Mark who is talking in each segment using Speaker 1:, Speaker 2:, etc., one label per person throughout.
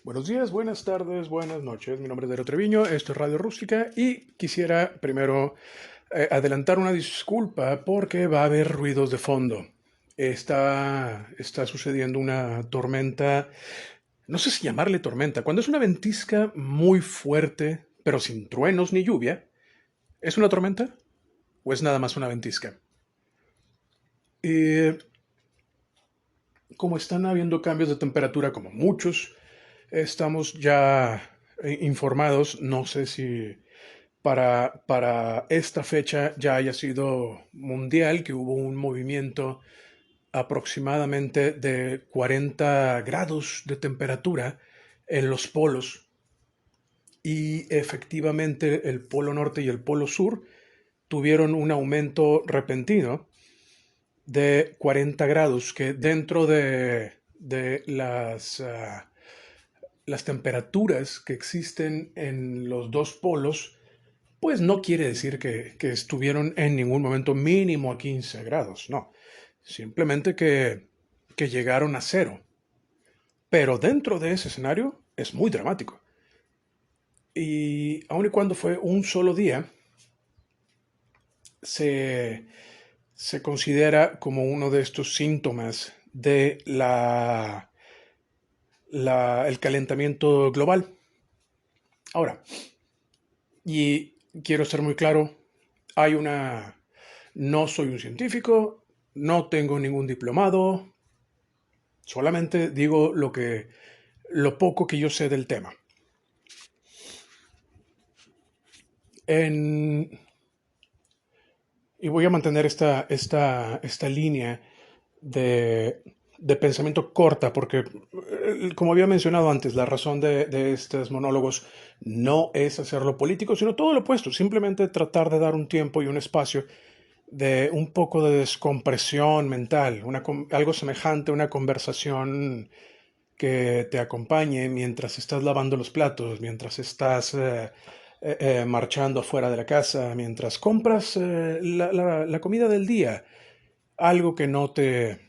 Speaker 1: Buenos días, buenas tardes, buenas noches. Mi nombre es Darío Treviño, esto es Radio Rústica y quisiera primero adelantar una disculpa porque va a haber ruidos de fondo. Está sucediendo una tormenta, no sé si llamarle tormenta, cuando es una ventisca muy fuerte, pero sin truenos ni lluvia. ¿Es una tormenta o es nada más una ventisca? Y como están habiendo cambios de temperatura, como muchos, estamos ya informados, no sé si para esta fecha ya haya sido mundial, que hubo un movimiento aproximadamente de 40 grados de temperatura en los polos y efectivamente el polo norte y el polo sur tuvieron un aumento repentino de 40 grados que dentro de las temperaturas que existen en los dos polos, pues no quiere decir que estuvieron en ningún momento mínimo a 15 grados, no. Simplemente que llegaron a cero. Pero dentro de ese escenario es muy dramático. Y aun y cuando fue un solo día, se, se considera como uno de estos síntomas de el calentamiento global. Ahora, y quiero ser muy claro, hay una... No soy un científico, no tengo ningún diplomado, solamente digo lo poco que yo sé del tema. En, y voy a mantener esta línea de pensamiento corta, porque, como había mencionado antes, la razón de estos monólogos no es hacerlo político, sino todo lo opuesto, simplemente tratar de dar un tiempo y un espacio de un poco de descompresión mental, algo semejante a una conversación que te acompañe mientras estás lavando los platos, mientras estás marchando afuera de la casa, mientras compras la comida del día, algo que no te,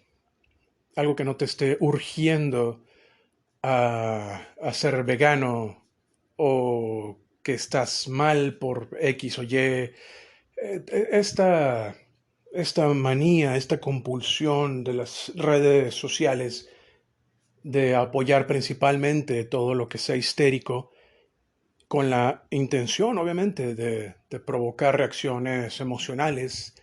Speaker 1: algo que no te esté urgiendo a ser vegano o que estás mal por X o Y. Esta, esta manía, esta compulsión de las redes sociales de apoyar principalmente todo lo que sea histérico, con la intención, obviamente, de provocar reacciones emocionales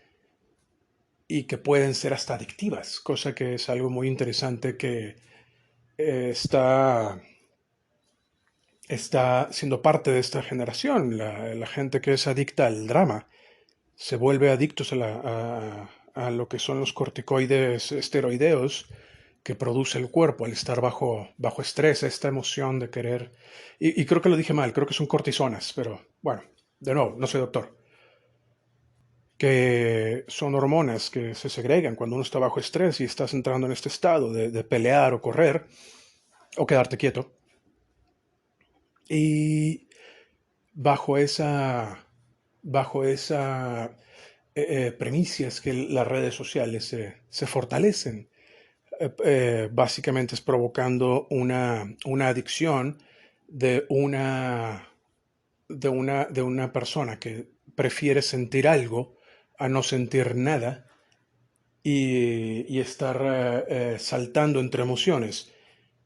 Speaker 1: y que pueden ser hasta adictivas, cosa que es algo muy interesante que está siendo parte de esta generación. La gente que es adicta al drama se vuelve adictos a lo que son los corticoides esteroideos que produce el cuerpo al estar bajo estrés, esta emoción de querer. Y creo que lo dije mal, creo que son cortisonas, pero bueno, de nuevo, no soy doctor. Que son hormonas que se segregan cuando uno está bajo estrés y estás entrando en este estado de pelear o correr o quedarte quieto. Y bajo esa, bajo esa premisa es que las redes sociales se fortalecen. Básicamente es provocando una adicción de una persona que prefiere sentir algo a no sentir nada y estar saltando entre emociones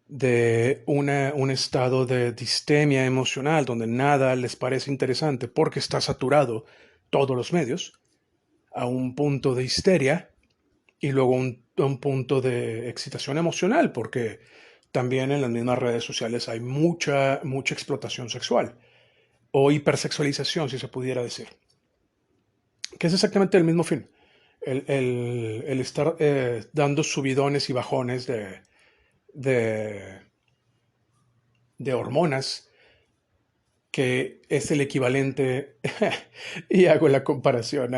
Speaker 1: de un estado de distemia emocional donde nada les parece interesante porque está saturado todos los medios, a un punto de histeria y luego un punto de excitación emocional, porque también en las mismas redes sociales hay mucha explotación sexual o hipersexualización, si se pudiera decir, que es exactamente el mismo fin, el estar dando subidones y bajones de, de hormonas, que es el equivalente, y hago la comparación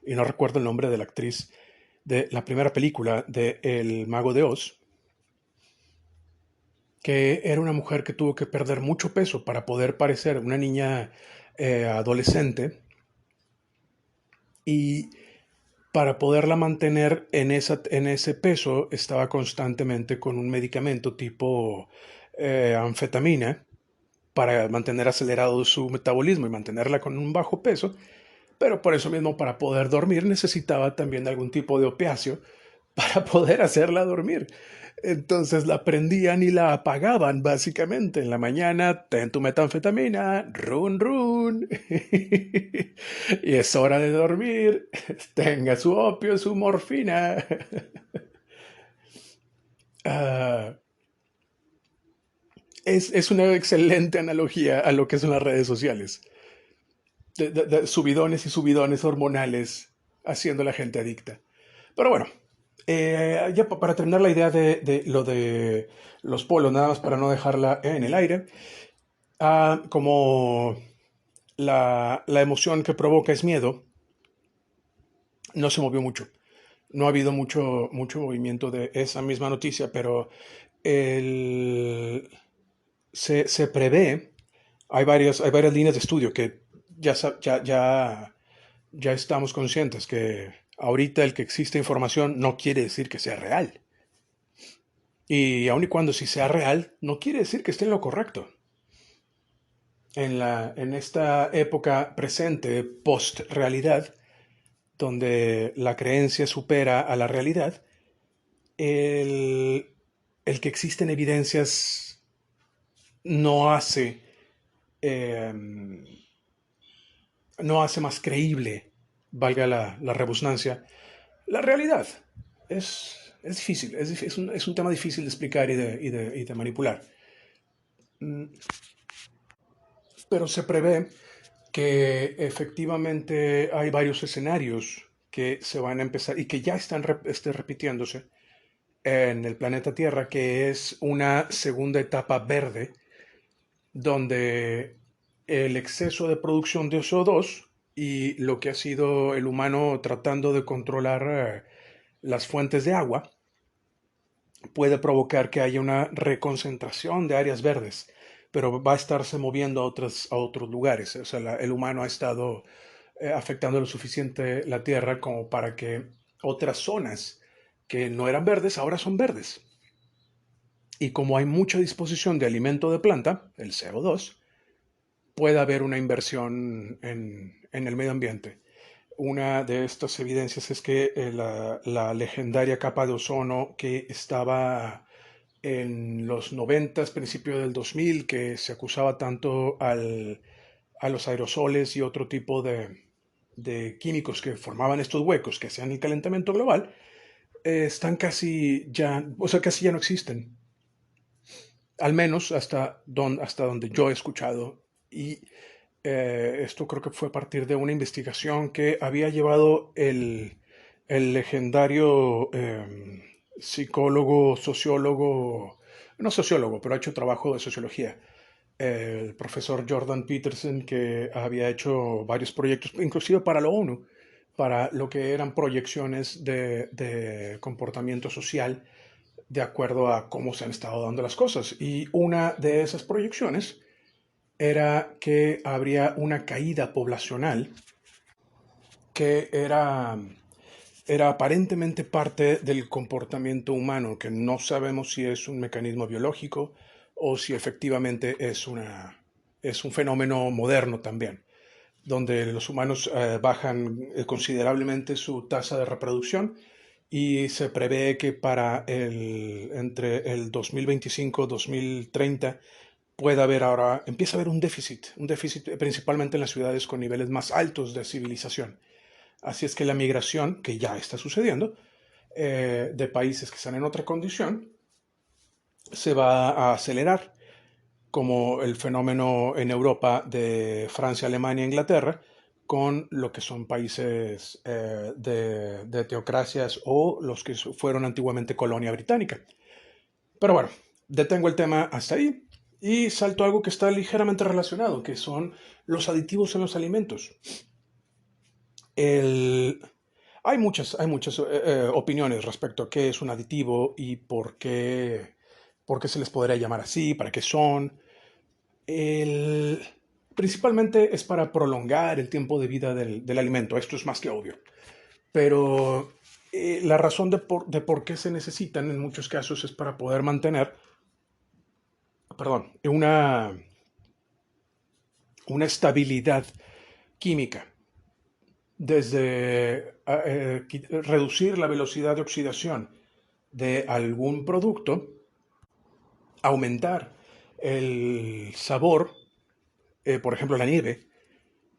Speaker 1: y no recuerdo el nombre de la actriz de la primera película de El Mago de Oz, que era una mujer que tuvo que perder mucho peso para poder parecer una niña adolescente y para poderla mantener en ese peso estaba constantemente con un medicamento tipo anfetamina para mantener acelerado su metabolismo y mantenerla con un bajo peso, pero por eso mismo para poder dormir necesitaba también algún tipo de opiáceo para poder hacerla dormir. Entonces la prendían y la apagaban básicamente. En la mañana, ten tu metanfetamina, run run. Y es hora de dormir, tenga su opio, su morfina. Ah, es una excelente analogía a lo que son las redes sociales. De subidones y subidones hormonales haciendo a la gente adicta. Pero bueno, ya para terminar la idea de lo de los polos, nada más para no dejarla en el aire, como la emoción que provoca es miedo, no se movió mucho. No ha habido mucho movimiento de esa misma noticia, pero el, se prevé, hay varias líneas de estudio que ya estamos conscientes que ahorita el que existe información no quiere decir que sea real. Y aun y cuando sí sea real, no quiere decir que esté en lo correcto. En esta época presente, post-realidad, donde la creencia supera a la realidad, el, el que existen evidencias no hace, eh, no hace más creíble, valga la rebusnancia, la realidad. Es difícil, es un tema difícil de explicar y de manipular. Mm, Pero se prevé que efectivamente hay varios escenarios que se van a empezar y que ya están repitiéndose en el planeta Tierra, que es una segunda etapa verde, donde el exceso de producción de CO2 y lo que ha sido el humano tratando de controlar las fuentes de agua puede provocar que haya una reconcentración de áreas verdes, pero va a estarse moviendo a otros lugares. O sea, el humano ha estado afectando lo suficiente la Tierra como para que otras zonas que no eran verdes ahora son verdes. Y como hay mucha disposición de alimento de planta, el CO2, puede haber una inversión en el medio ambiente. Una de estas evidencias es que la legendaria capa de ozono que estaba en los 90, principios del 2000, que se acusaba tanto a los aerosoles y otro tipo de químicos que formaban estos huecos que hacían el calentamiento global, están casi ya, o sea, casi ya no existen. Al menos hasta donde yo he escuchado. Y esto creo que fue a partir de una investigación que había llevado el legendario psicólogo, sociólogo, no sociólogo, pero ha hecho trabajo de sociología, el profesor Jordan Peterson, que había hecho varios proyectos, inclusive para la ONU, para lo que eran proyecciones de comportamiento social de acuerdo a cómo se han estado dando las cosas. Y una de esas proyecciones era que habría una caída poblacional que era aparentemente parte del comportamiento humano, que no sabemos si es un mecanismo biológico o si efectivamente es un fenómeno moderno también, donde los humanos bajan considerablemente su tasa de reproducción y se prevé que entre el 2025-2030 pueda haber ahora, empieza a haber un déficit principalmente en las ciudades con niveles más altos de civilización. Así es que la migración, que ya está sucediendo, de países que están en otra condición, se va a acelerar, como el fenómeno en Europa de Francia, Alemania e Inglaterra, con lo que son países de teocracias o los que fueron antiguamente colonia británica. Pero bueno, detengo el tema hasta ahí y salto a algo que está ligeramente relacionado, que son los aditivos en los alimentos. El, hay muchas opiniones respecto a qué es un aditivo y por qué se les podría llamar así, para qué son. El, Principalmente es para prolongar el tiempo de vida del alimento. Esto es más que obvio. Pero la razón de por qué se necesitan en muchos casos es para poder mantener perdón, una estabilidad química, desde reducir la velocidad de oxidación de algún producto, aumentar el sabor, por ejemplo la nieve,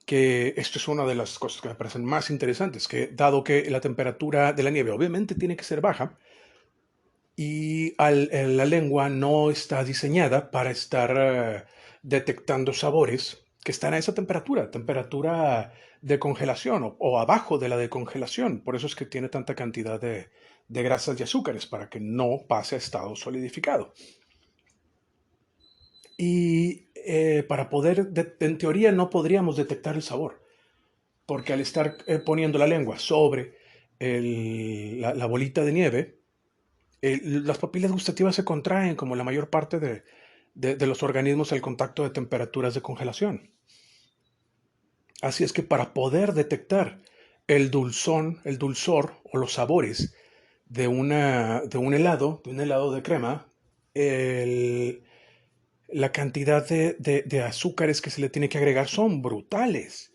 Speaker 1: que esto es una de las cosas que me parecen más interesantes, que dado que la temperatura de la nieve obviamente tiene que ser baja, y la lengua no está diseñada para estar detectando sabores que están a esa temperatura, temperatura de congelación o abajo de la de congelación. Por eso es que tiene tanta cantidad de grasas y azúcares, para que no pase a estado solidificado. Y para poder, en teoría, no podríamos detectar el sabor, porque al estar poniendo la lengua sobre la bolita de nieve, las papilas gustativas se contraen como la mayor parte de los organismos al contacto de temperaturas de congelación. Así es que para poder detectar el dulzor o los sabores de un helado de crema, el- la cantidad de azúcares que se le tiene que agregar son brutales.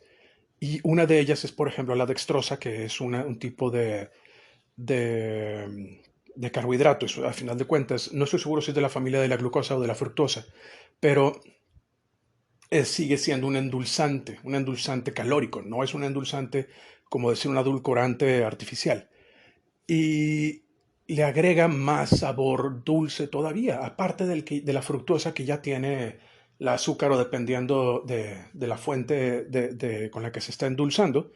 Speaker 1: Y una de ellas es, por ejemplo, la dextrosa, que es un tipo de, de carbohidratos, a final de cuentas. No estoy seguro si es de la familia de la glucosa o de la fructosa, pero sigue siendo un endulzante calórico, no es un endulzante como decir un edulcorante artificial. Y le agrega más sabor dulce todavía, aparte de la fructosa que ya tiene el azúcar, o dependiendo de la fuente con la que se está endulzando,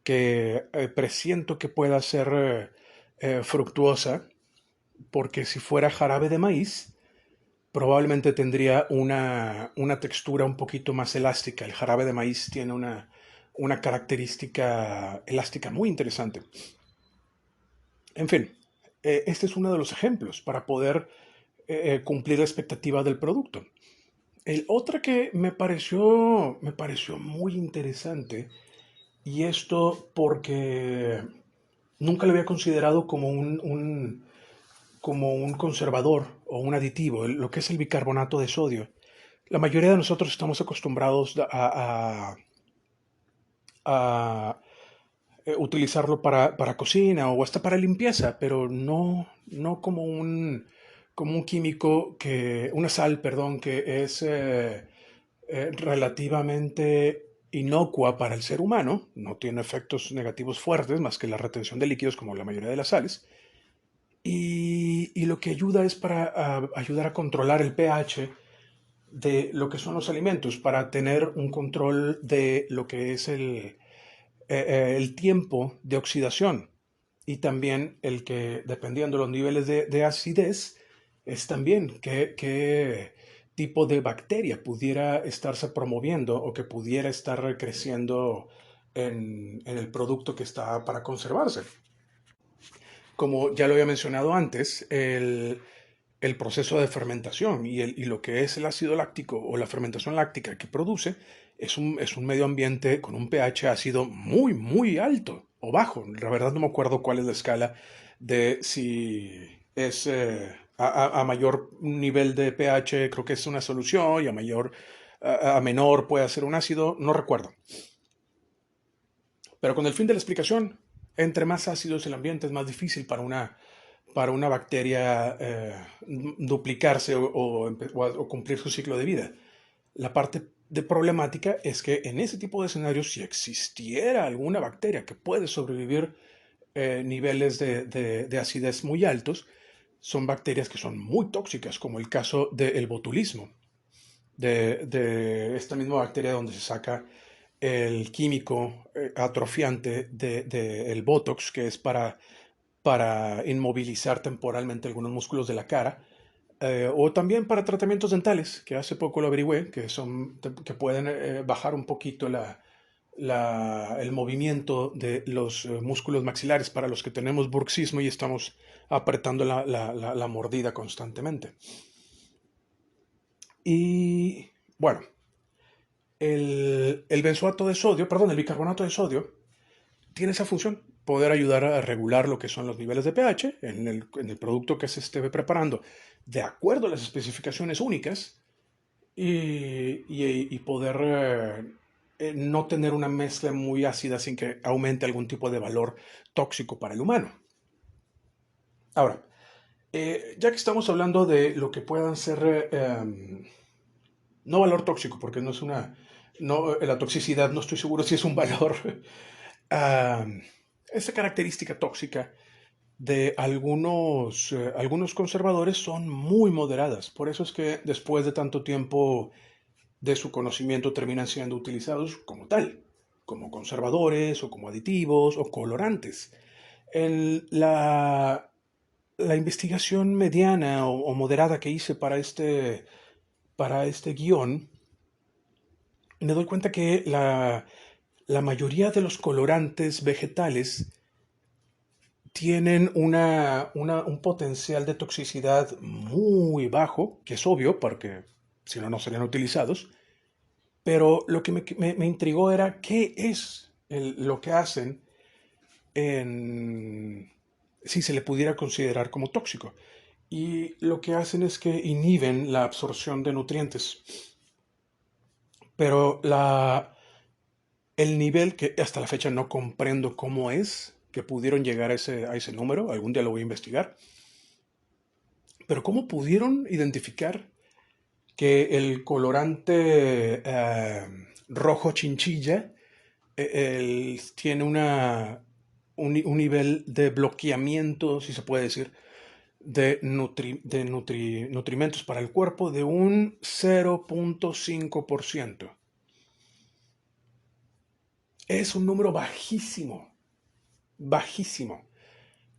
Speaker 1: que presiento que pueda ser fructuosa, porque si fuera jarabe de maíz, probablemente tendría una textura un poquito más elástica. El jarabe de maíz tiene una característica elástica muy interesante. En fin, este es uno de los ejemplos para poder cumplir la expectativa del producto. El otra que me pareció muy interesante, y esto porque nunca lo había considerado como un conservador o un aditivo, lo que es el bicarbonato de sodio. La mayoría de nosotros estamos acostumbrados a, utilizarlo para cocina o hasta para limpieza, pero no como un químico, una sal, perdón, que es relativamente inocua para el ser humano, no tiene efectos negativos fuertes más que la retención de líquidos como la mayoría de las sales, y lo que ayuda es para ayudar a controlar el pH de lo que son los alimentos, para tener un control de lo que es el tiempo de oxidación, y también el que, dependiendo de los niveles de acidez, es también qué tipo de bacteria pudiera estarse promoviendo o que pudiera estar creciendo en el producto que está para conservarse. Como ya lo había mencionado antes, el proceso de fermentación y lo que es el ácido láctico o la fermentación láctica que produce es un medio ambiente con un pH ácido muy, muy alto o bajo. La verdad no me acuerdo cuál es la escala de si es a mayor nivel de pH, creo que es una solución, y a menor puede ser un ácido, no recuerdo. Pero con el fin de la explicación, entre más ácido es el ambiente, es más difícil para una bacteria duplicarse o cumplir su ciclo de vida. La parte de problemática es que en ese tipo de escenarios, si existiera alguna bacteria que puede sobrevivir niveles de acidez muy altos, son bacterias que son muy tóxicas, como el caso del botulismo, de esta misma bacteria donde se saca el químico atrofiante del Botox, que es para inmovilizar temporalmente algunos músculos de la cara, o también para tratamientos dentales, que hace poco lo averigüé, que pueden bajar un poquito el movimiento de los músculos maxilares para los que tenemos bruxismo y estamos apretando la mordida constantemente. Y bueno, el benzoato de sodio, perdón, el bicarbonato de sodio tiene esa función. poder ayudar a regular lo que son los niveles de pH en el producto que se esté preparando, de acuerdo a las especificaciones únicas, y poder no tener una mezcla muy ácida sin que aumente algún tipo de valor tóxico para el humano. Ahora, ya que estamos hablando de lo que puedan ser, no valor tóxico, porque no es una, no, la toxicidad no estoy seguro si es un valor, um, esa característica tóxica de algunos conservadores son muy moderadas. Por eso es que después de tanto tiempo de su conocimiento terminan siendo utilizados como tal, como conservadores o como aditivos o colorantes. En la investigación mediana o moderada que hice para este guión, me doy cuenta que la mayoría de los colorantes vegetales tienen un potencial de toxicidad muy bajo, que es obvio, porque si no, no serían utilizados. Pero lo que me intrigó era qué es lo que hacen si se le pudiera considerar como tóxico. Y lo que hacen es que inhiben la absorción de nutrientes. Pero el nivel que hasta la fecha no comprendo cómo es que pudieron llegar a ese número, algún día lo voy a investigar, pero cómo pudieron identificar que el colorante rojo chinchilla tiene un nivel de bloqueamiento, si se puede decir, de nutrimentos para el cuerpo de un 0.5%. Es un número bajísimo, bajísimo.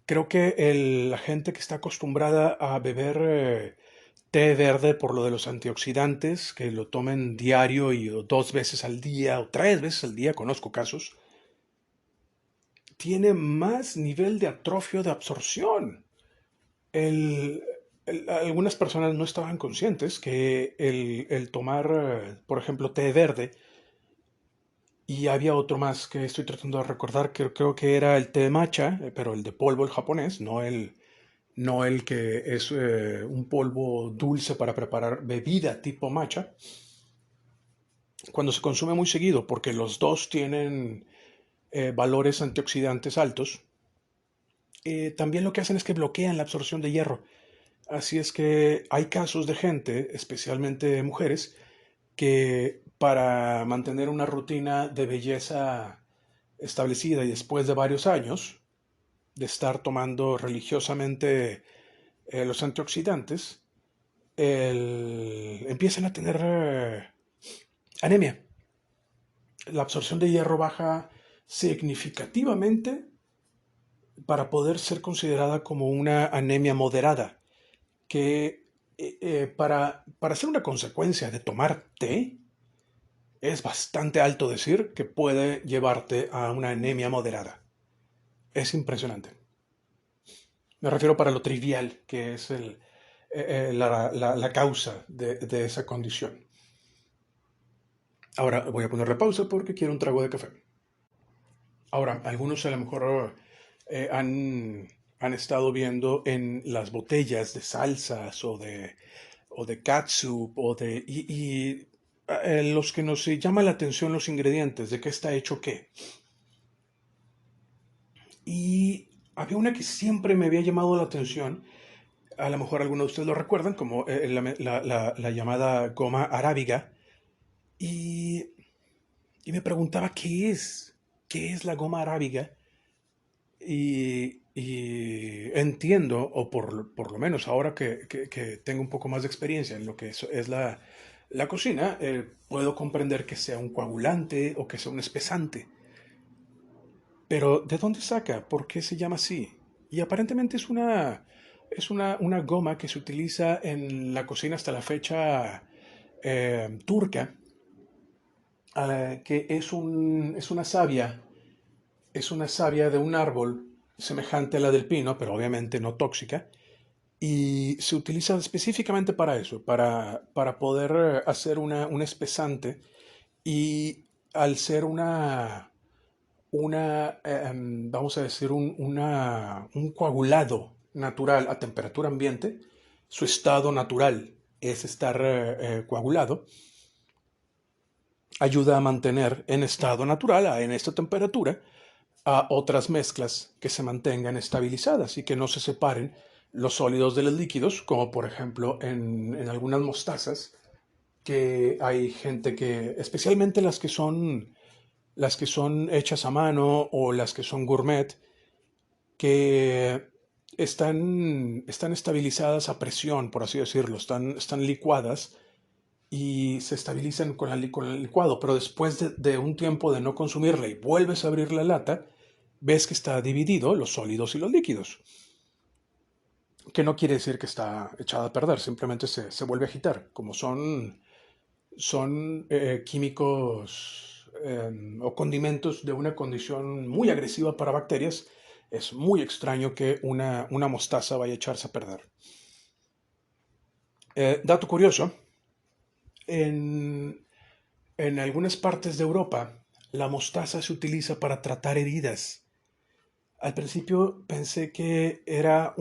Speaker 1: Creo que la gente que está acostumbrada a beber té verde por lo de los antioxidantes, que lo tomen diario y o 2 veces al día o 3 veces al día, conozco casos, tiene más nivel de atrofio de absorción. Algunas personas no estaban conscientes que el tomar, por ejemplo, té verde, y había otro más que estoy tratando de recordar, que creo que era el té matcha, pero el de polvo, el japonés, no el que es un polvo dulce para preparar bebida tipo matcha, cuando se consume muy seguido, porque los dos tienen valores antioxidantes altos, también lo que hacen es que bloquean la absorción de hierro. Así es que hay casos de gente, especialmente mujeres, que para mantener una rutina de belleza establecida y después de varios años de estar tomando religiosamente los antioxidantes, empiezan a tener anemia. La absorción de hierro baja significativamente para poder ser considerada como una anemia moderada, que para ser una consecuencia de tomar té, es bastante alto decir que puede llevarte a una anemia moderada. Es impresionante. Me refiero para lo trivial que es la causa de esa condición. Ahora voy a ponerle pausa porque quiero un trago de café. Ahora, algunos a lo mejor han estado viendo en las botellas de salsas o de catsup y los que nos llama la atención los ingredientes, de qué está hecho qué. Y había una que siempre me había llamado la atención, a lo mejor algunos de ustedes lo recuerdan, como la llamada goma arábiga, y, y me preguntaba qué es la goma arábiga, y entiendo, o por lo menos ahora que tengo un poco más de experiencia en lo que es la cocina, puedo comprender que sea un coagulante o que sea un espesante. Pero, ¿de dónde saca? ¿Por qué se llama así? Y aparentemente es una goma que se utiliza en la cocina hasta la fecha turca, que es una savia de un árbol semejante a la del pino, pero obviamente no tóxica, y se utiliza específicamente para eso, para poder hacer un espesante, y al ser vamos a decir, un coagulado natural a temperatura ambiente. Su estado natural es estar coagulado. Ayuda a mantener en estado natural, en esta temperatura, a otras mezclas que se mantengan estabilizadas y que no se separen los sólidos de los líquidos, como por ejemplo en algunas mostazas, que hay gente que, especialmente las que son hechas a mano o las que son gourmet, que están estabilizadas a presión, por así decirlo, están licuadas y se estabilizan con el licuado, pero después de un tiempo de no consumirla y vuelves a abrir la lata, ves que está dividido los sólidos y los líquidos, que no quiere decir que está echada a perder, simplemente se vuelve a agitar, como son químicos o condimentos de una condición muy agresiva para bacterias. Es muy extraño que una mostaza vaya a echarse a perder. Dato curioso, en, en algunas partes de Europa la mostaza se utiliza para tratar heridas. Al principio pensé que era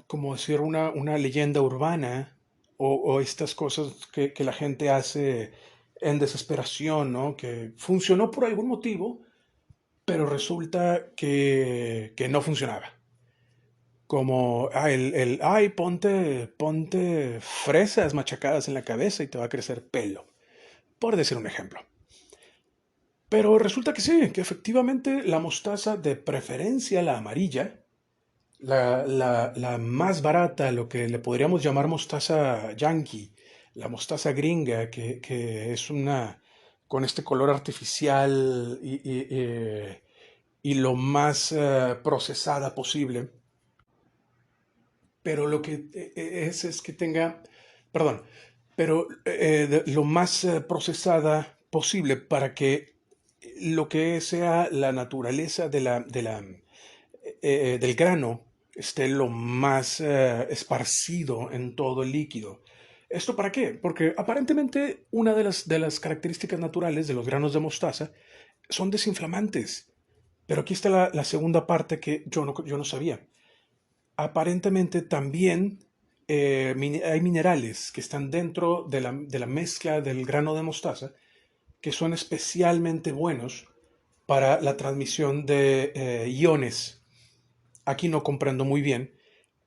Speaker 1: como decir, una leyenda urbana o estas cosas que la gente hace en desesperación, ¿no? Que funcionó por algún motivo, pero resulta que no funcionaba. Como, ay, ponte fresas machacadas en la cabeza y te va a crecer pelo, por decir un ejemplo. Pero resulta que sí, que efectivamente la mostaza, de preferencia la amarilla, la más barata, lo que le podríamos llamar mostaza yankee, la mostaza gringa, que es con este color artificial y lo más procesada posible, pero lo que es que tenga, perdón, pero lo más procesada posible para que lo que sea la naturaleza del grano esté lo más esparcido en todo el líquido. ¿Esto para qué? Porque aparentemente una de las características naturales de los granos de mostaza son desinflamantes. Pero aquí está la segunda parte que yo no sabía. Aparentemente también hay minerales que están dentro de la mezcla del grano de mostaza que son especialmente buenos para la transmisión de iones. Aquí no comprendo muy bien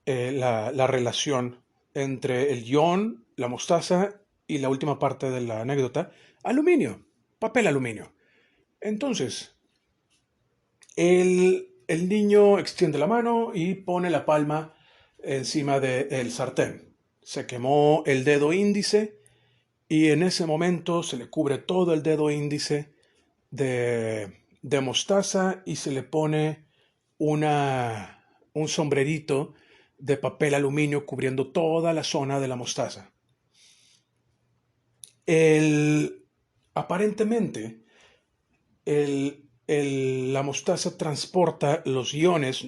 Speaker 1: la relación entre el ion, la mostaza y la última parte de la anécdota, aluminio, papel aluminio. Entonces, el niño extiende la mano y pone la palma encima del sartén. Se quemó el dedo índice y en ese momento se le cubre todo el dedo índice de mostaza y se le pone un sombrerito de papel aluminio cubriendo toda la zona de la mostaza. El, aparentemente, la mostaza transporta los iones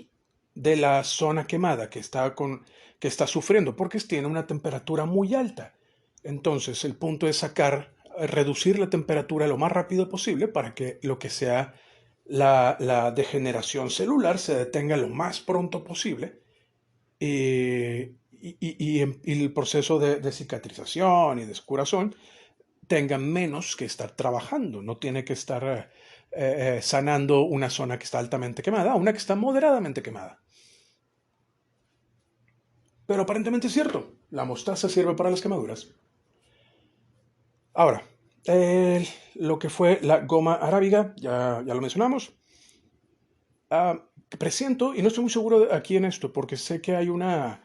Speaker 1: de la zona quemada que está sufriendo, porque tiene una temperatura muy alta. Entonces, el punto es reducir la temperatura lo más rápido posible para que lo que sea la degeneración celular se detenga lo más pronto posible y el proceso de cicatrización y de curación tenga menos que estar trabajando, no tiene que estar sanando una zona que está altamente quemada, una que está moderadamente quemada. Pero aparentemente es cierto, la mostaza sirve para las quemaduras. Ahora, lo que fue la goma arábiga, ya lo mencionamos. Presiento, y no estoy muy seguro aquí en esto, porque sé que hay una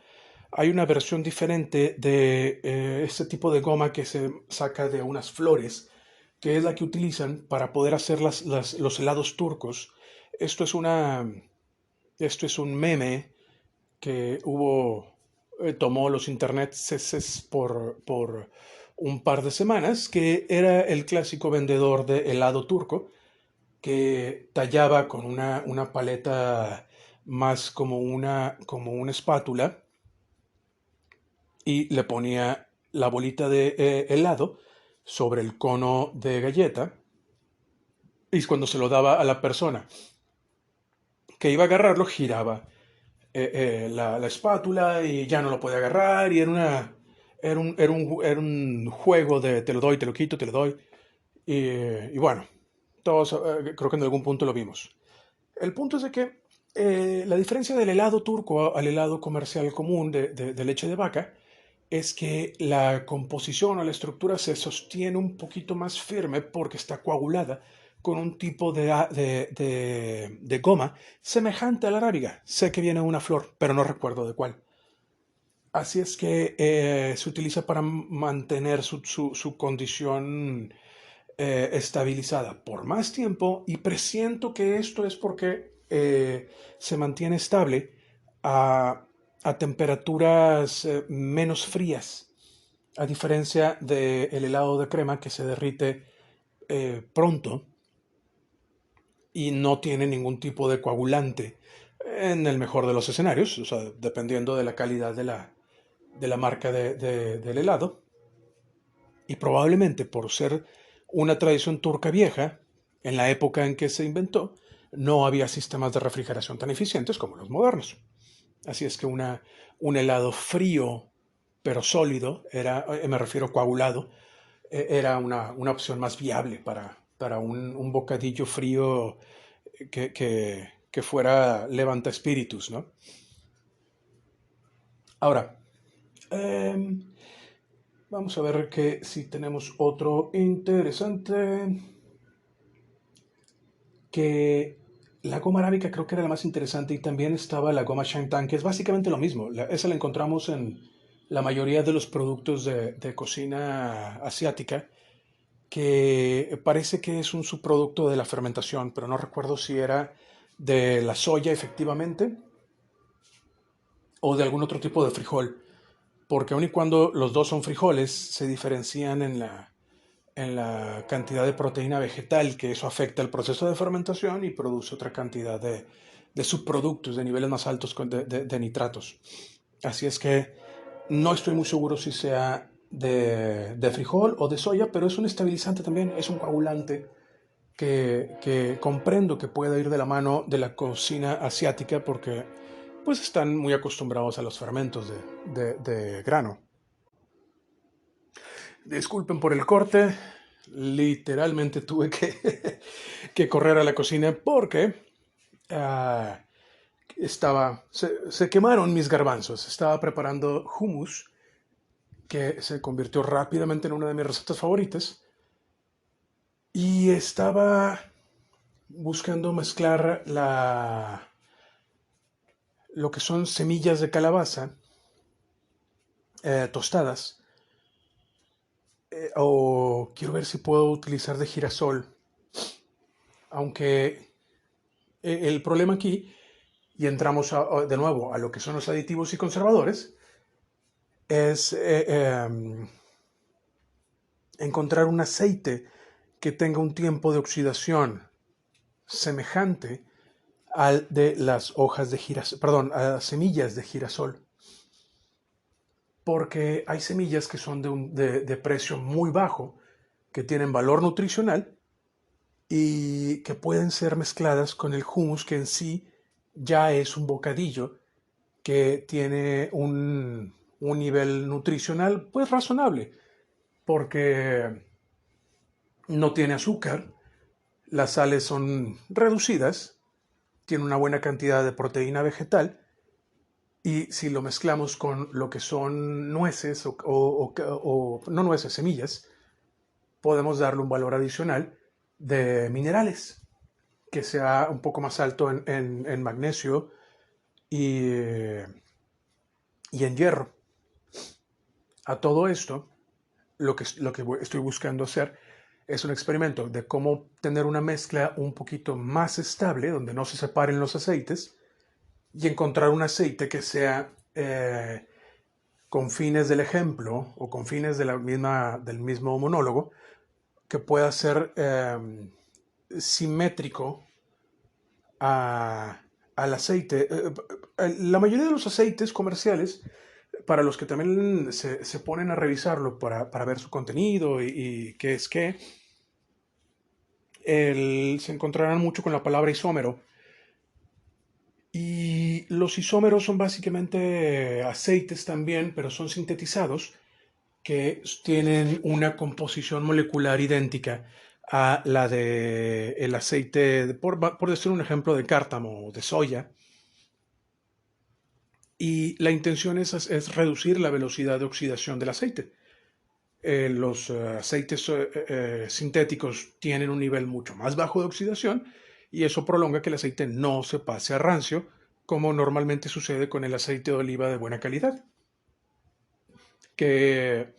Speaker 1: versión diferente de este tipo de goma que se saca de unas flores, que es la que utilizan para poder hacer los helados turcos. Esto es esto es un meme que tomó los internets por un par de semanas, que era el clásico vendedor de helado turco que tallaba con una paleta más como una espátula y le ponía la bolita de helado sobre el cono de galleta Y cuando se lo daba a la persona que iba a agarrarlo, giraba la espátula y ya no lo podía agarrar y era un juego de te lo doy, te lo quito, te lo doy. Y bueno, todos creo que en algún punto lo vimos. El punto es de que la diferencia del helado turco al helado comercial común de leche de vaca es que la composición o la estructura se sostiene un poquito más firme porque está coagulada con un tipo de goma semejante a la arábiga. Sé que viene de una flor, pero no recuerdo de cuál. Así es que se utiliza para mantener su condición estabilizada por más tiempo y presiento que esto es porque se mantiene estable a temperaturas menos frías, a diferencia del helado de crema que se derrite pronto y no tiene ningún tipo de coagulante en el mejor de los escenarios, o sea, dependiendo de la calidad de la marca del helado. Y probablemente por ser una tradición turca vieja, en la época en que se inventó, no había sistemas de refrigeración tan eficientes como los modernos. Así es que un helado frío, pero sólido, me refiero coagulado, era una opción más viable para un bocadillo frío que fuera levanta espíritus, ¿no? Ahora, eh, vamos a ver que si tenemos otro interesante. Que la goma arábica creo que era la más interesante y también estaba la goma Shantan, que es básicamente lo mismo. Esa la encontramos en la mayoría de los productos de cocina asiática, que parece que es un subproducto de la fermentación, pero no recuerdo si era de la soya efectivamente o de algún otro tipo de frijol, porque aun y cuando los dos son frijoles, se diferencian en la cantidad de proteína vegetal, que eso afecta el proceso de fermentación y produce otra cantidad de subproductos de niveles más altos de nitratos. Así es que no estoy muy seguro si sea de frijol o de soya, pero es un estabilizante también, es un coagulante que comprendo que pueda ir de la mano de la cocina asiática porque pues están muy acostumbrados a los fermentos de grano. Disculpen por el corte, literalmente tuve que correr a la cocina porque ah, se quemaron mis garbanzos. Estaba preparando hummus, que se convirtió rápidamente en una de mis recetas favoritas, y estaba buscando mezclar lo que son semillas de calabaza tostadas, o quiero ver si puedo utilizar de girasol, aunque el problema aquí, y entramos de nuevo a lo que son los aditivos y conservadores, es encontrar un aceite que tenga un tiempo de oxidación semejante al de las hojas de girasol, perdón, a las semillas de girasol. Porque hay semillas que son de precio muy bajo, que tienen valor nutricional y que pueden ser mezcladas con el hummus, que en sí ya es un bocadillo que tiene un nivel nutricional pues razonable, porque no tiene azúcar, las sales son reducidas, tiene una buena cantidad de proteína vegetal y si lo mezclamos con lo que son nueces o no nueces, semillas, podemos darle un valor adicional de minerales que sea un poco más alto en magnesio y, y en hierro. A todo esto, lo que estoy buscando hacer es un experimento de cómo tener una mezcla un poquito más estable, donde no se separen los aceites, y encontrar un aceite que sea con fines del ejemplo o con fines del mismo monólogo, que pueda ser simétrico a, al aceite. La mayoría de los aceites comerciales, para los que también se ponen a revisarlo para ver su contenido y qué es qué, Se encontrarán mucho con la palabra isómero. Y los isómeros son básicamente aceites también, pero son sintetizados que tienen una composición molecular idéntica a la de el aceite, por decir un ejemplo, de cártamo o de soya. Y la intención es reducir la velocidad de oxidación del aceite. Los aceites sintéticos tienen un nivel mucho más bajo de oxidación y eso prolonga que el aceite no se pase a rancio, como normalmente sucede con el aceite de oliva de buena calidad, que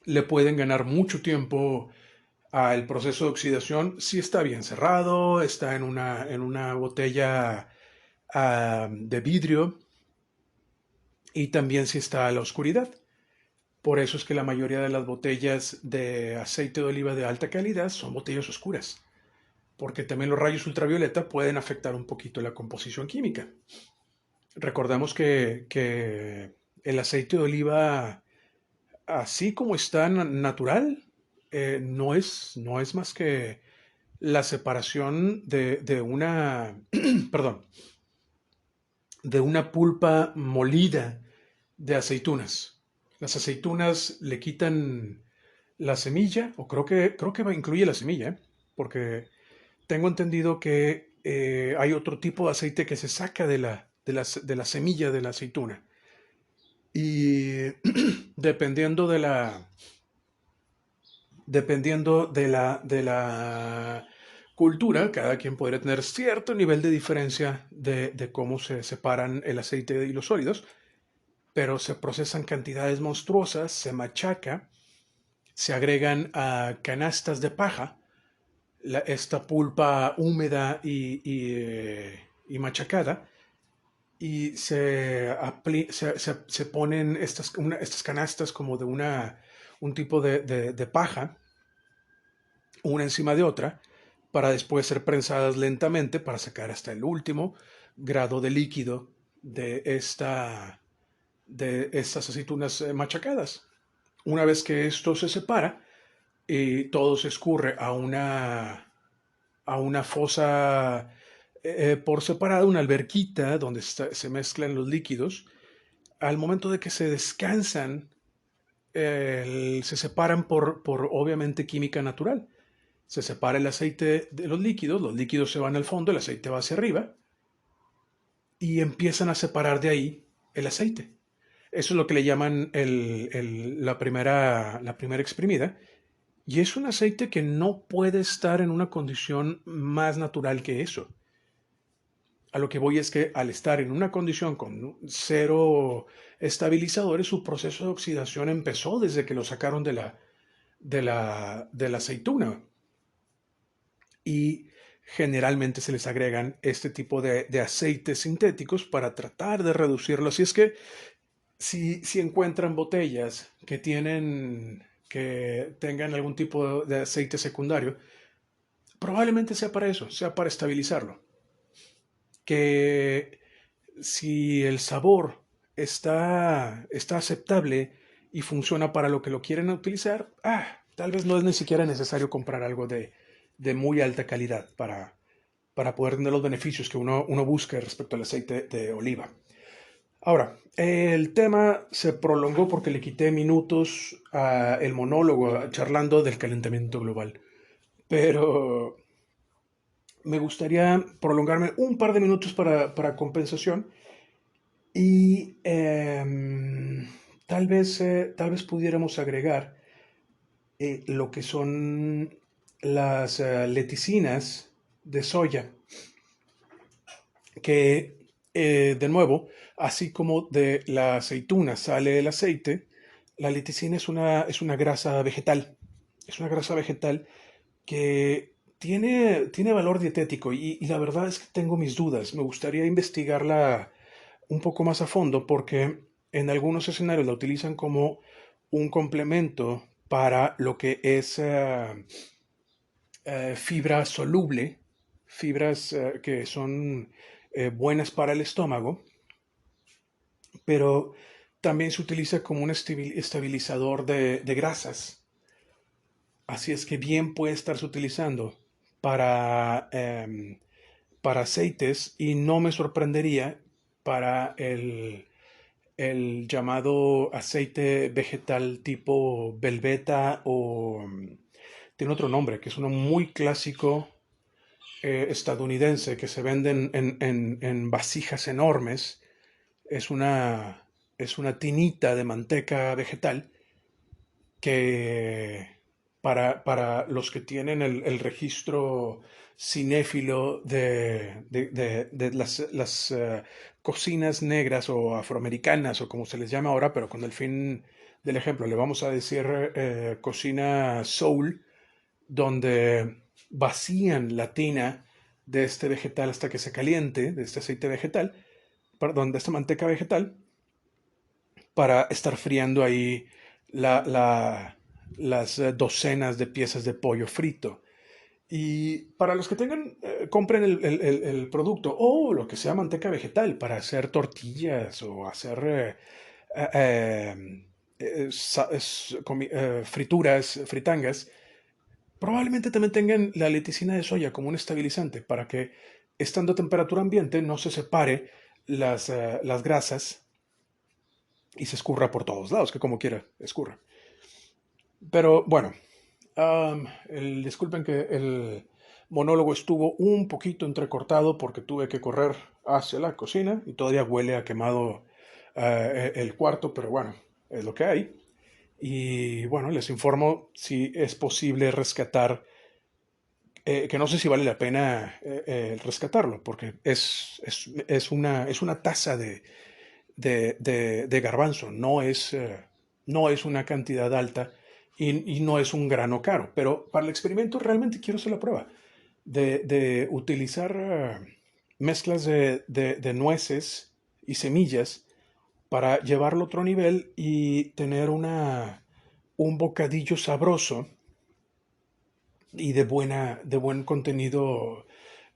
Speaker 1: le pueden ganar mucho tiempo al proceso de oxidación si está bien cerrado, está en una botella de vidrio y también si está a la oscuridad. Por eso es que la mayoría de las botellas de aceite de oliva de alta calidad son botellas oscuras, porque también los rayos ultravioleta pueden afectar un poquito la composición química. Recordemos que el aceite de oliva, así como está natural, no es más que la separación de una, perdón, de una pulpa molida de aceitunas. Las aceitunas le quitan la semilla, o creo que incluye la semilla, ¿eh? Porque tengo entendido que hay otro tipo de aceite que se saca de la semilla de la aceituna. Y dependiendo de la cultura, cada quien podría tener cierto nivel de diferencia de cómo se separan el aceite y los sólidos, pero se procesan cantidades monstruosas, se machaca, se agregan a canastas de paja, esta pulpa húmeda y machacada, y se ponen estas canastas como de un tipo de paja, una encima de otra, para después ser prensadas lentamente para sacar hasta el último grado de líquido de estas aceitunas machacadas. Una vez que esto se separa, todo se escurre a una fosa por separado, una alberquita donde se mezclan los líquidos. Al momento de que se descansan, se separan por obviamente química natural. Se separa el aceite de los líquidos se van al fondo, el aceite va hacia arriba y empiezan a separar de ahí el aceite. Eso es lo que le llaman la primera exprimida. Y es un aceite que no puede estar en una condición más natural que eso. A lo que voy es que al estar en una condición con cero estabilizadores, su proceso de oxidación empezó desde que lo sacaron de la aceituna. Y generalmente se les agregan este tipo de aceites sintéticos para tratar de reducirlo. Así es que si encuentran botellas que tengan algún tipo de aceite secundario, probablemente sea para eso, sea para estabilizarlo. Que si el sabor está aceptable y funciona para lo que lo quieren utilizar, tal vez no es ni siquiera necesario comprar algo de muy alta calidad para poder tener los beneficios que uno busca respecto al aceite de oliva. Ahora, el tema se prolongó porque le quité minutos el monólogo charlando del calentamiento global. Pero me gustaría prolongarme un par de minutos para compensación y tal vez pudiéramos agregar lo que son las leticinas de soya, que de nuevo, así como de la aceituna sale el aceite, la leticina es una grasa vegetal. Es una grasa vegetal que tiene valor dietético y la verdad es que tengo mis dudas. Me gustaría investigarla un poco más a fondo porque en algunos escenarios la utilizan como un complemento para lo que es fibra soluble, fibras que son buenas para el estómago, pero también se utiliza como un estabilizador de grasas. Así es que bien puede estarse utilizando para, para aceites y no me sorprendería para el llamado aceite vegetal tipo Velveta o tiene otro nombre, que es uno muy clásico estadounidense que se venden en vasijas enormes. Es es una tinita de manteca vegetal que para los que tienen el registro cinéfilo de las cocinas negras o afroamericanas o como se les llama ahora, pero con el fin del ejemplo, le vamos a decir cocina soul, donde vacían la tina de este vegetal hasta que se caliente, de este aceite vegetal, perdón, de esta manteca vegetal, para estar friando ahí las docenas de piezas de pollo frito. Y para los que tengan, compren el producto o lo que sea manteca vegetal para hacer tortillas o hacer frituras, fritangas, probablemente también tengan la leticina de soya como un estabilizante para que estando a temperatura ambiente no se separe las grasas y se escurra por todos lados, que como quiera escurra. Pero bueno, disculpen que el monólogo estuvo un poquito entrecortado porque tuve que correr hacia la cocina y todavía huele a quemado el cuarto, pero bueno, es lo que hay. Y bueno, les informo si es posible rescatar, que no sé si vale la pena rescatarlo, porque es una taza de garbanzo, no es una cantidad alta y no es un grano caro. Pero para el experimento realmente quiero hacer la prueba de utilizar mezclas de nueces y semillas para llevarlo a otro nivel y tener un bocadillo sabroso y de buen contenido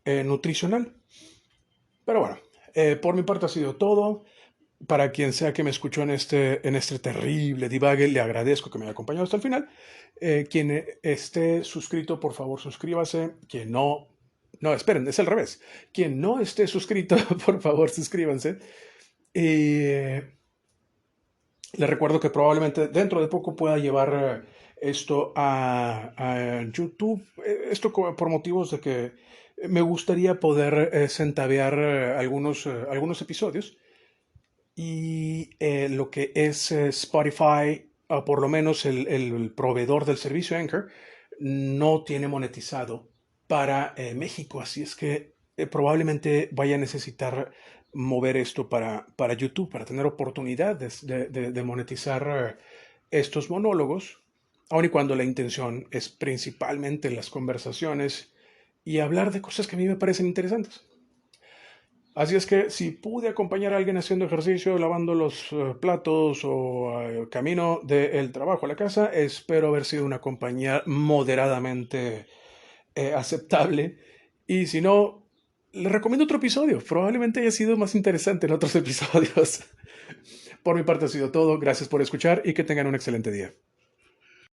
Speaker 1: nutricional. Pero bueno, por mi parte ha sido todo. Para quien sea que me escuchó en este terrible divague, le agradezco que me haya acompañado hasta el final. Quien esté suscrito, por favor, suscríbase. Quien no, no, esperen, es al revés. Quien no esté suscrito, por favor, suscríbanse. Y les recuerdo que probablemente dentro de poco pueda llevar esto a YouTube. Esto por motivos de que me gustaría poder centavear algunos episodios y lo que es Spotify, o por lo menos el proveedor del servicio Anchor, no tiene monetizado para México, así es que probablemente vaya a necesitar mover esto para YouTube, para tener oportunidades de monetizar estos monólogos, aun y cuando la intención es principalmente las conversaciones y hablar de cosas que a mí me parecen interesantes. Así es que si pude acompañar a alguien haciendo ejercicio, lavando los platos o camino del trabajo a la casa, espero haber sido una compañía moderadamente aceptable. Y si no, les recomiendo otro episodio. Probablemente haya sido más interesante en otros episodios. Por mi parte ha sido todo. Gracias por escuchar y que tengan un excelente día.